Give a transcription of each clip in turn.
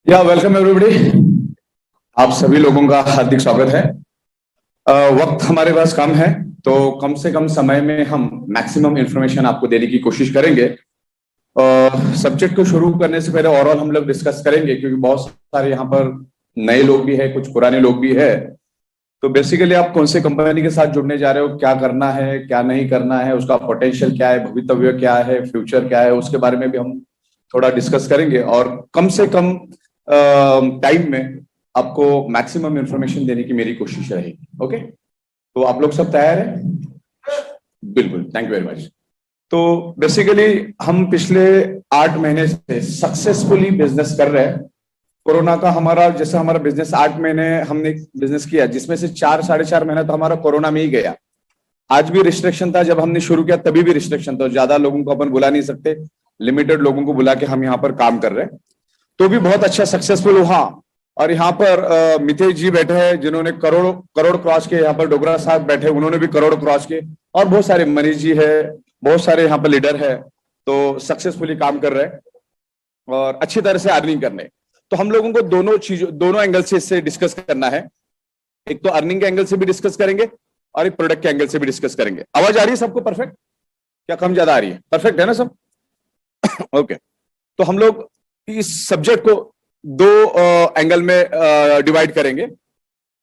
Welcome everybody. आप सभी लोगों का हार्दिक स्वागत है। वक्त हमारे पास कम है, तो कम से कम समय में हम मैक्सिमम इंफॉर्मेशन आपको देने की कोशिश करेंगे। सब्जेक्ट को शुरू करने से पहले ओवरऑल हम लोग डिस्कस करेंगे, क्योंकि बहुत सारे यहाँ पर नए लोग भी है, कुछ पुराने लोग भी है। तो बेसिकली आप कौन से कंपनी के साथ जुड़ने जा रहे हो, क्या करना है क्या नहीं करना है, उसका पोटेंशियल क्या है, भवितव्य क्या है, फ्यूचर क्या है, उसके बारे में भी हम थोड़ा डिस्कस करेंगे। और कम से कम टाइम में आपको मैक्सिमम इंफॉर्मेशन देने की मेरी कोशिश रहेगी। ओके, तो आप लोग सब तैयार हैं? बिल्कुल, थैंक यू वेरी मच। तो बेसिकली हम पिछले 8 महीने से सक्सेसफुली बिजनेस कर रहे हैं। कोरोना का हमारा बिजनेस 8 महीने हमने बिजनेस किया, जिसमें से 4-4.5 महीना तो हमारा कोरोना में ही गया। आज भी रिस्ट्रिक्शन था, जब हमने शुरू किया तभी भी रिस्ट्रिक्शन था। ज्यादा लोगों को अपन बुला नहीं सकते, लिमिटेड लोगों को बुला के हम यहाँ पर काम कर रहे हैं। तो भी बहुत अच्छा सक्सेसफुल हुआ। और यहाँ पर मितेश जी बैठे हैं, जिन्होंने करोड़ करोड़ क्रॉस किए। यहाँ पर डोगरा साहब बैठे, उन्होंने भी करोड़ क्रॉस किए। और बहुत सारे मनीष जी है, बहुत सारे यहाँ पर लीडर है, तो सक्सेसफुली काम कर रहे हैं और अच्छी तरह से अर्निंग करने। तो हम लोगों को दोनों एंगल से इससे डिस्कस करना है। एक तो अर्निंग के एंगल से भी डिस्कस करेंगे और एक प्रोडक्ट के एंगल से भी डिस्कस करेंगे। आवाज आ रही है सबको? परफेक्ट? क्या कम ज्यादा आ रही है? परफेक्ट है ना सब? ओके। तो हम लोग इस सब्जेक्ट को 2 एंगल में डिवाइड करेंगे।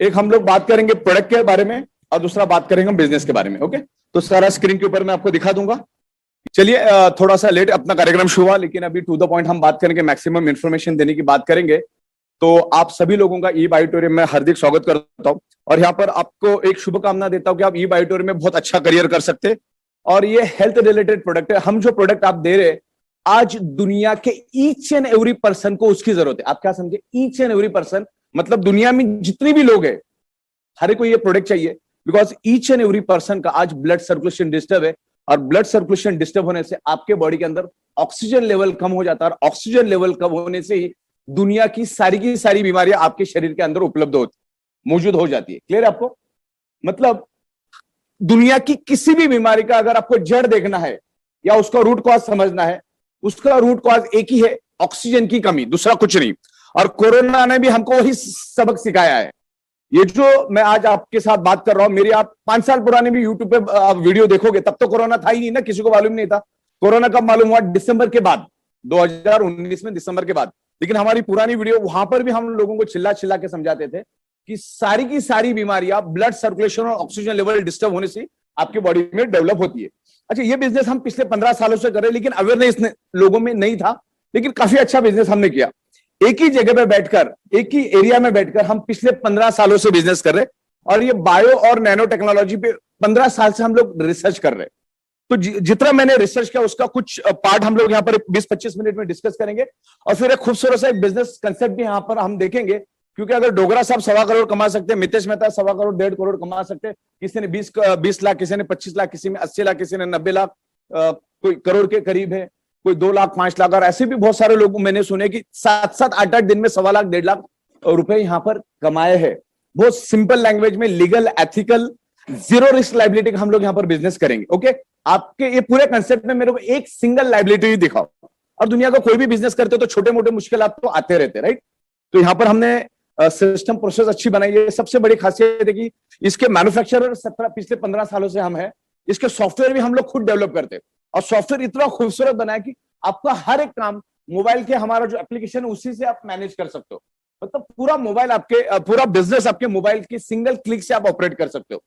एक हम लोग बात करेंगे प्रोडक्ट के बारे में और दूसरा बात करेंगे बिजनेस के बारे में। ओके, तो सारा स्क्रीन के ऊपर मैं आपको दिखा दूंगा। चलिए, थोड़ा सा लेट अपना कार्यक्रम शुरू हुआ, लेकिन अभी टू द पॉइंट हम बात करेंगे, मैक्सिमम इंफॉर्मेशन देने की बात करेंगे। तो आप सभी लोगों का ई बायोटोरियम में हार्दिक स्वागत करता हूं और यहाँ पर आपको एक शुभकामना देता हूं कि आप ई बायोटोरियम में बहुत अच्छा करियर कर सकते हैं। और ये हेल्थ रिलेटेड प्रोडक्ट है। हम जो प्रोडक्ट आप दे रहे हैं, आज दुनिया के ईच एंड एवरी पर्सन को उसकी जरूरत है। आप क्या समझे? ईच एंड एवरी पर्सन मतलब दुनिया में जितनी भी लोग हैं, हर एक को ये प्रोडक्ट चाहिए। Because each and every person का आज ब्लड सर्कुलेशन डिस्टर्ब है, और ब्लड सर्कुलेशन डिस्टर्ब होने से आपके बॉडी के अंदर ऑक्सीजन लेवल कम हो जाता है, और ऑक्सीजन लेवल कम होने से ही दुनिया की सारी बीमारियां आपके शरीर के अंदर उपलब्ध मौजूद हो जाती है। क्लियर है आपको? मतलब दुनिया की किसी भी बीमारी का अगर आपको जड़ देखना है या उसका रूट कॉज समझना है, उसका रूट कॉज एक ही है, ऑक्सीजन की कमी, दूसरा कुछ नहीं। और कोरोना ने भी हमको वही सबक सिखाया है। ये जो मैं आज आपके साथ बात कर रहा हूं, मेरी आप 5 साल पुराने भी यूट्यूब पे आप वीडियो देखोगे, तब तो कोरोना था ही नहीं ना, किसी को मालूम नहीं था। कोरोना कब मालूम हुआ? दिसंबर के बाद, 2019 में दिसंबर के बाद। लेकिन हमारी पुरानी वीडियो, वहां पर भी हम लोगों को चिल्ला चिल्ला के समझाते थे कि सारी की सारी बीमारियां ब्लड सर्कुलेशन और ऑक्सीजन लेवल डिस्टर्ब होने से आपकी बॉडी में डेवलप होती है। अच्छा, ये बिजनेस हम पिछले 15 सालों से कर रहे हैं, लेकिन अवेयरनेस लोगों में नहीं था। लेकिन काफी अच्छा बिजनेस हमने किया। एक ही जगह पे बैठकर, एक ही एरिया में बैठकर हम पिछले 15 सालों से बिजनेस कर रहे हैं। और ये बायो और नैनो टेक्नोलॉजी पे 15 साल से हम लोग रिसर्च कर रहे हैं। तो जितना मैंने रिसर्च किया, उसका कुछ पार्ट हम लोग यहाँ पर 20-25 मिनट में डिस्कस करेंगे। और फिर एक खूबसूरत सा एक बिजनेस कंसेप्ट भी यहाँ पर हम देखेंगे। क्योंकि अगर डोगरा साहब 1.25 करोड़ कमा सकते हैं, मितेश मेहता 1.25 करोड़ 1.5 करोड़ कमा सकते हैं, किसी ने 20 लाख, किसी ने 25 लाख, किसी में 80 लाख, किसी ने 90 लाख, कोई करोड़ के करीब है, कोई 2 लाख 5 लाख, और ऐसे भी बहुत सारे लोग मैंने सुने कि 7-7 8-8 दिन में 1.25 लाख 1.5 लाख रुपए यहाँ पर कमाए हैं। बहुत सिंपल लैंग्वेज में legal, ethical, zero risk liability का हम लोग यहाँ पर बिजनेस करेंगे। ओके, आपके ये पूरे कंसेप्ट में मेरे को एक सिंगल लाइबिलिटी दिखाओ। और दुनिया का कोई भी बिजनेस करते हो तो छोटे मोटे मुश्किलात तो आते रहते, राइट? तो यहाँ पर हमने सिस्टम प्रोसेस अच्छी बनाई है। सबसे बड़ी खासियत है कि इसके मैन्युफैक्चरर पिछले 15 सालों से हम है। इसके सॉफ्टवेयर भी हम लोग खुद डेवलप करते हैं, और सॉफ्टवेयर इतना खूबसूरत बनाया कि आपका हर एक काम मोबाइल के, हमारा जो एप्लीकेशन है उसी से आप मैनेज कर सकते हो। मतलब पूरा मोबाइल आपके, पूरा बिजनेस आपके मोबाइल के सिंगल क्लिक से आप ऑपरेट कर सकते हो।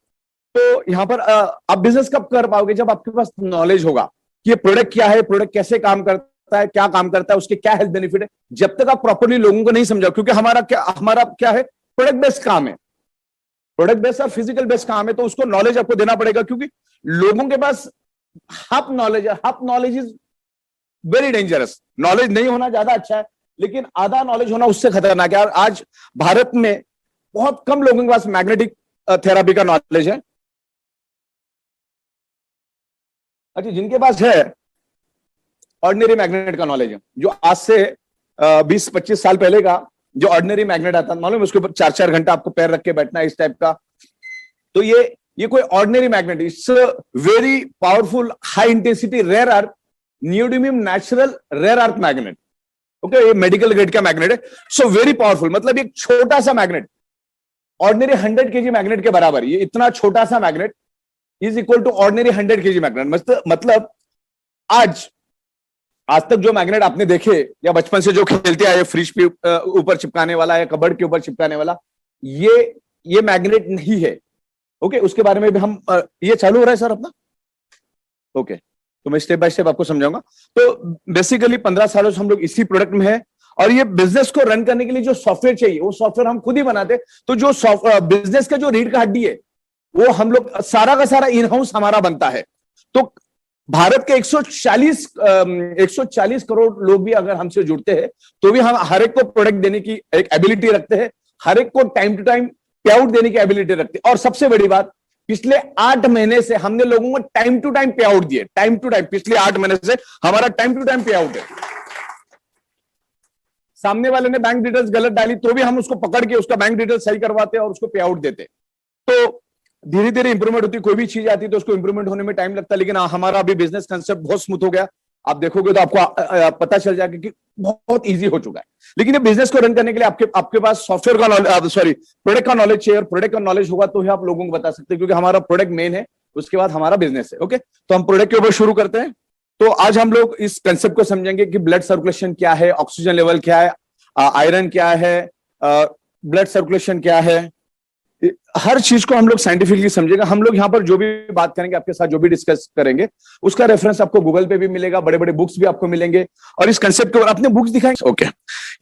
तो यहाँ पर आप बिजनेस कब कर पाओगे? जब आपके पास नॉलेज होगा कि ये प्रोडक्ट क्या है, प्रोडक्ट कैसे काम करता है, क्या काम करता है, उसके क्या हेल्थ बेनिफिट है। जब तक आप प्रॉपर्ली लोगों को नहीं समझाओ, क्योंकि हमारा क्या है, प्रोडक्ट बेस्ड काम है, प्रोडक्ट बेस्ड और फिजिकल बेस्ड काम है। तो उसको नॉलेज आपको देना पड़ेगा, क्योंकि लोगों के पास हाफ नॉलेज है। Half knowledge is very dangerous. Knowledge नहीं होना ज्यादा अच्छा है, लेकिन आधा नॉलेज होना उससे खतरनाक है। और आज भारत में बहुत कम लोगों के पास मैग्नेटिक थेरापी का नॉलेज है। अच्छा, जिनके पास है ऑर्डिनरी मैग्नेट का नॉलेज है, जो आज से 20-25 साल पहले का जो ऑर्डिनरी मैग्नेट आता, मालूम है, उसके ऊपर 4-4 घंटा आपको पैर रख के बैठना है, इस टाइप का। तो ये कोई ordinary magnet, it's very powerful, high intensity, rare earth, neodymium natural rare earth magnet. Okay, ये मेडिकल ग्रेड का मैग्नेट है। सो वेरी पावरफुल, मतलब एक छोटा सा मैग्नेट ऑर्डिनरी 100 केजी मैग्नेट के बराबर, ये इतना छोटा सा magnet is equal to ordinary 100 KG magnet. मतलब आज तक जो मैग्नेट आपने देखे या बचपन से जो खेलते आए, फ्रिज पे ऊपर चिपकाने वाला या कबर्ड के ऊपर चिपकाने वाला, ये मैग्नेट नहीं है। ओके, उसके बारे में भी हम ये चालू हो रहा है सर अपना। ओके, तो मैं स्टेप बाय स्टेप आपको समझाऊंगा। तो बेसिकली 15 सालों से हम लोग इसी प्रोडक्ट में है, और ये बिजनेस को रन करने के लिए जो सॉफ्टवेयर चाहिए वो सॉफ्टवेयर हम खुद ही बनाते। तो जो बिजनेस का जो रीढ़ का हड्डी है वो हम लोग सारा का सारा इन हाउस हमारा बनता है। तो भारत के 140 करोड़ लोग भी अगर हमसे जुड़ते हैं तो भी हम हर एक को प्रोडक्ट देने की एक एबिलिटी रखते हैं, हर एक को टाइम टू टाइम पे आउट देने की एबिलिटी रखते हैं। और सबसे बड़ी बात, पिछले 8 महीने से हमने लोगों को टाइम टू टाइम पे आउट दिए। टाइम टू टाइम, पिछले 8 महीने से हमारा टाइम टू टाइम पे आउट है। सामने वाले ने बैंक डिटेल्स गलत डाली तो भी हम उसको पकड़ के उसका बैंक डिटेल्स सही करवाते और उसको पे आउट देते। तो धीरे धीरे इंप्रूवमेंट होती, कोई भी चीज आती तो उसको इंप्रूवमेंट होने में टाइम लगता है, लेकिन हमारा अभी बिजनेस कंसेप्ट बहुत स्मूथ हो गया। आप देखोगे तो आपको पता चल जाएगा कि बहुत इजी हो चुका है। लेकिन ये बिजनेस को रन करने के लिए आपके पास सॉफ्टवेयर का नॉलेज, प्रोडक्ट का नॉलेज चाहिए, और प्रोडक्ट का नॉलेज होगा तो ही आप लोगों को बता सकते हैं, क्योंकि हमारा प्रोडक्ट मेन है, उसके बाद हमारा बिजनेस है। ओके, तो हम प्रोडक्ट के ऊपर शुरू करते हैं। तो आज हम लोग इस कंसेप्ट को समझेंगे कि ब्लड सर्कुलेशन क्या है, ऑक्सीजन लेवल क्या है, आयरन क्या है, ब्लड सर्कुलेशन क्या है, हर चीज को हम लोग साइंटिफिकली समझेगा। हम लोग यहाँ पर जो भी बात करेंगे, आपके साथ जो भी डिस्कस करेंगे, उसका रेफरेंस आपको गूगल पे भी मिलेगा, बड़े बड़े बुक्स भी आपको मिलेंगे। और इस कंसेप्ट के ऊपर अपने बुक्स दिखाएंगे। ओके,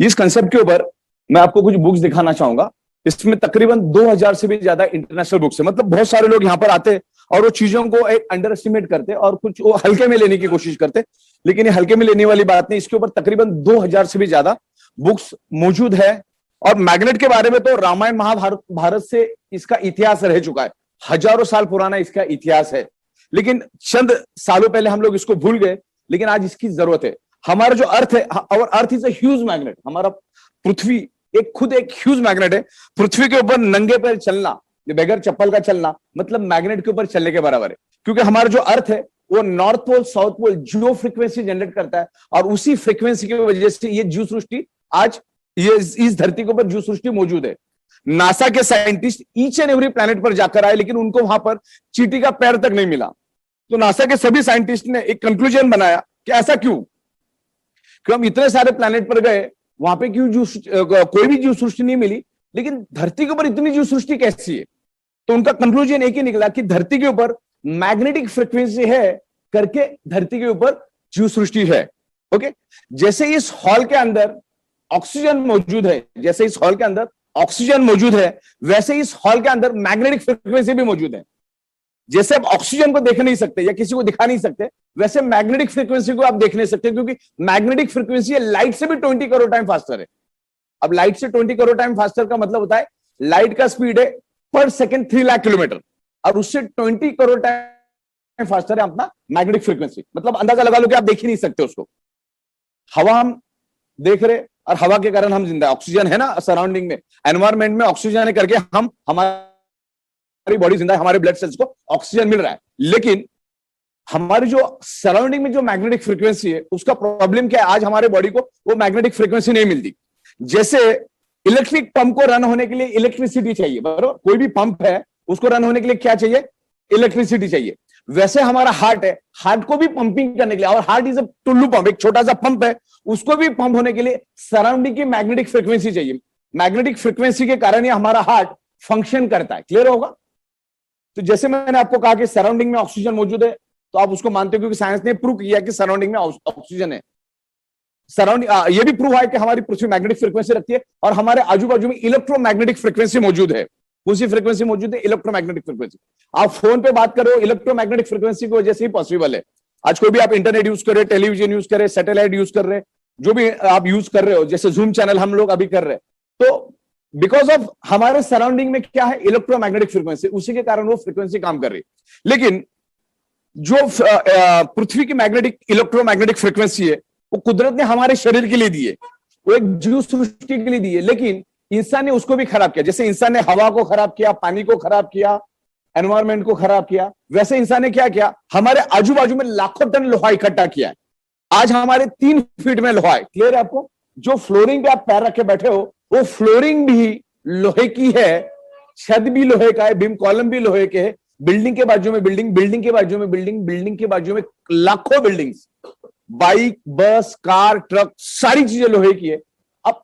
इस कंसेप्ट के ऊपर मैं आपको कुछ बुक्स दिखाना चाहूंगा। इसमें तकरीबन 2000 से भी ज्यादा इंटरनेशनल बुक्स है। मतलब बहुत सारे लोग यहाँ पर आते और वो चीजों को एक अंडर एस्टिमेट करते और कुछ वो हल्के में लेने की कोशिश करते, लेकिन ये हल्के में लेने वाली बात नहीं। इसके ऊपर तकरीबन 2000 से भी ज्यादा बुक्स मौजूद है। और मैग्नेट के बारे में तो रामायण महाभारत से इसका इतिहास रह चुका है, हजारों साल पुराना इसका इतिहास है। लेकिन चंद सालों पहले हम लोग इसको भूल गए, लेकिन आज इसकी जरूरत है। हमारा जो अर्थ है, और earth is a huge magnet, हमारा पृथ्वी खुद एक ह्यूज मैग्नेट है। पृथ्वी के ऊपर नंगे पैर चलना, बगैर चप्पल का चलना, मतलब मैग्नेट के ऊपर चलने के बराबर है। क्योंकि हमारा जो अर्थ है वो नॉर्थ पोल साउथ पोल जो फ्रीक्वेंसी जनरेट करता है, और उसी फ्रीक्वेंसी की वजह से ये जीव सृष्टि आज ये इस धरती के ऊपर जीव सृष्टि मौजूद है। नासा के scientist each and every planet पर जाकर आए, लेकिन उनको वहां पर चींटी का पैर तक नहीं मिला। तो नासा के सभी साइंटिस्ट ने एक कंक्लूजन बनाया कि ऐसा क्यों, कि हम इतने सारे प्लैनेट पर गए, वहां पे क्यों कोई भी जीव सृष्टि नहीं मिली, लेकिन धरती के ऊपर इतनी जीव सृष्टि कैसी है। तो उनका कंक्लूजन एक ही निकला कि धरती के ऊपर मैग्नेटिक फ्रीक्वेंसी है करके धरती के ऊपर जीव सृष्टि है। ओके, जैसे इस हॉल के अंदर ऑक्सीजन मौजूद है, जैसे इस हॉल के अंदर ऑक्सीजन मौजूद है, वैसे इस हॉल के अंदर मैग्नेटिक फ्रीक्वेंसी भी मौजूद है। जैसे आप ऑक्सीजन को देख नहीं सकते या किसी को दिखा नहीं सकते, वैसे मैग्नेटिक फ्रीक्वेंसी को आप देख नहीं सकते, क्योंकि मैग्नेटिक फ्रीक्वेंसी लाइट से भी 20 करोड़ टाइम फास्टर है। अब लाइट से 20 करोड़ टाइम फास्टर का मतलब होता है लाइट का स्पीड है पर सेकेंड 3 लाख किलोमीटर, और उससे 20 करोड़ टाइम फास्टर है अपना मैग्नेटिक फ्रीक्वेंसी। मतलब अंदाजा लगा लो कि आप देख ही नहीं सकते उसको। हवा हम देख रहे, और हवा के कारण हम जिंदा है। ऑक्सीजन है ना सराउंडिंग में, एनवायरमेंट में ऑक्सीजन है करके हम हमारी बॉडी जिंदा है, हमारे ब्लड सेल्स को ऑक्सीजन मिल रहा है। लेकिन हमारी जो सराउंडिंग में जो मैग्नेटिक फ्रीक्वेंसी है, उसका प्रॉब्लम क्या है, आज हमारे बॉडी को वो मैग्नेटिक फ्रीक्वेंसी नहीं मिलती। जैसे इलेक्ट्रिक पंप को रन होने के लिए इलेक्ट्रिसिटी चाहिए, बराबर, कोई भी पंप है उसको रन होने के लिए क्या चाहिए, इलेक्ट्रिसिटी चाहिए। वैसे हमारा हार्ट है, हार्ट को भी पंपिंग करने के लिए, और heart is a Tullu pump, एक छोटा सा पंप है, उसको भी पंप होने के लिए सराउंडिंग की मैग्नेटिक फ्रीक्वेंसी चाहिए। मैग्नेटिक फ्रीक्वेंसी के कारण ही हमारा हार्ट फंक्शन करता है। क्लियर होगा? तो जैसे मैंने आपको कहा कि सराउंडिंग में ऑक्सीजन मौजूद है, तो आप उसको मानते हो क्योंकि साइंस ने प्रूव किया कि सराउंडिंग में ऑक्सीजन है। सराउंडिंग ये भी प्रूव है कि हमारी पृथ्वी मैग्नेटिक फ्रीक्वेंसी रखती है, और हमारे आजू बाजू में इलेक्ट्रोमैग्नेटिक फ्रीक्वेंसी मौजूद है। उसी फ्रीक्वेंसी मौजूद है, इलेक्ट्रोमैग्नेटिक फ्रीक्वेंसी। आप फोन पे बात कर रहे हो, इलेक्ट्रोमैग्नेटिक फ्रीक्वेंसी की वजह से ही पॉसिबल है। आज कोई भी आप इंटरनेट यूज कर रहे, टेलीविजन यूज कर रहे, सैटेलाइट यूज कर रहे, जो भी आप यूज कर रहे हो, जैसे जूम चैनल हम लोग अभी कर रहे हैं, तो बिकॉज ऑफ हमारे सराउंडिंग में क्या है, इलेक्ट्रोमैग्नेटिक फ्रीक्वेंसी, उसी के कारण वो फ्रीक्वेंसी काम कर रही है। लेकिन जो पृथ्वी की मैग्नेटिक इलेक्ट्रोमैग्नेटिक फ्रीक्वेंसी है, वो कुदरत ने हमारे शरीर के लिए दी है, वो एक जीव सृष्टि के लिए दी है। लेकिन इंसान ने उसको भी खराब किया। जैसे इंसान ने हवा को खराब किया, पानी को खराब किया, एनवायरमेंट को खराब किया, वैसे इंसान ने क्या किया, हमारे आजू बाजू में लाखों टन लोहा इकट्ठा किया है। आज हमारे 3 फीट में लोहा है। क्लियर है आपको? जो फ्लोरिंग पे आप पैर रख के बैठे हो वो फ्लोरिंग भी लोहे की है, छत भी लोहे का है, बीम कॉलम भी लोहे के है, बिल्डिंग के बाजू में बिल्डिंग, बिल्डिंग के बाजू में बिल्डिंग, बिल्डिंग के बाजू में लाखों बिल्डिंग्स, बाइक, बस, कार, ट्रक, सारी चीजें लोहे की है। अब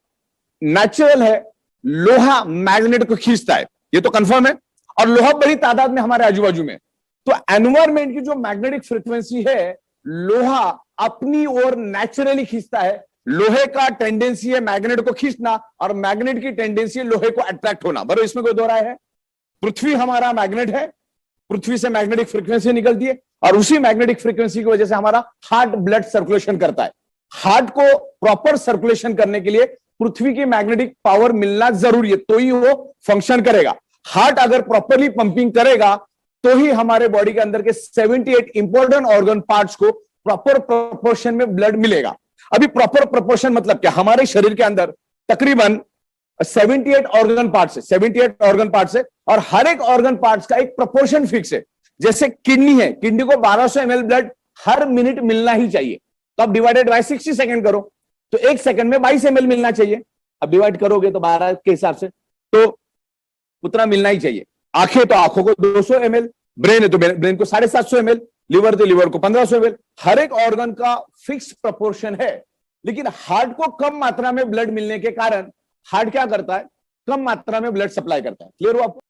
नेचुरल है, लोहा मैग्नेट को खींचता है, ये तो कंफर्म है, और लोहा बड़ी तादाद में हमारे आजू बाजू में। तो एनवायरमेंट की जो मैग्नेटिक फ्रीक्वेंसी है, लोहा अपनी ओर नेचुरली खींचता है। लोहे का टेंडेंसी है मैग्नेट को खींचना, और मैग्नेट की टेंडेंसी है लोहे को अट्रैक्ट होना। बराबर, इसमें कोई दो राय है? पृथ्वी हमारा मैग्नेट है, पृथ्वी से मैग्नेटिक फ्रीक्वेंसी निकलती है, और उसी मैग्नेटिक फ्रीक्वेंसी की वजह से हमारा हार्ट ब्लड सर्कुलेशन करता है। हार्ट को प्रॉपर सर्कुलेशन करने के लिए पृथ्वी की मैग्नेटिक पावर मिलना जरूरी है, तो ही वो फंक्शन करेगा। हार्ट अगर प्रॉपरली पंपिंग करेगा तो ही हमारे बॉडी के अंदर के 78 इंपॉर्टेंट ऑर्गन पार्ट्स को प्रॉपर प्रोपोर्शन में ब्लड मिलेगा। अभी प्रॉपर प्रोपोर्शन मतलब क्या? हमारे शरीर के अंदर तकरीबन 78 ऑर्गन पार्ट्स है, 78 ऑर्गन पार्ट्स है, और हर एक ऑर्गन पार्ट्स का एक प्रोपोर्शन फिक्स है। जैसे किडनी है, किडनी को 1200 ml ब्लड हर मिनट मिलना ही चाहिए, तो आप डिवाइडेड बाय 60 सेकंड करो तो एक सेकंड में 22 ml मिलना चाहिए। अब डिवाइड करोगे तो 12 के हिसाब से तो उतना मिलना ही चाहिए। आंखें तो आंखों को 200 ml, ब्रेन है तो ब्रेन को 750 ml, लिवर तो लिवर को 1500 ml। हर एक ऑर्गन का फिक्स प्रोपोर्शन है, लेकिन हार्ट को कम मात्रा में ब्लड मिलने के कारण हार्ट क्या करता है? कम मात्रा में ब्लड सप्लाई करता है। क्लियर हो आपको?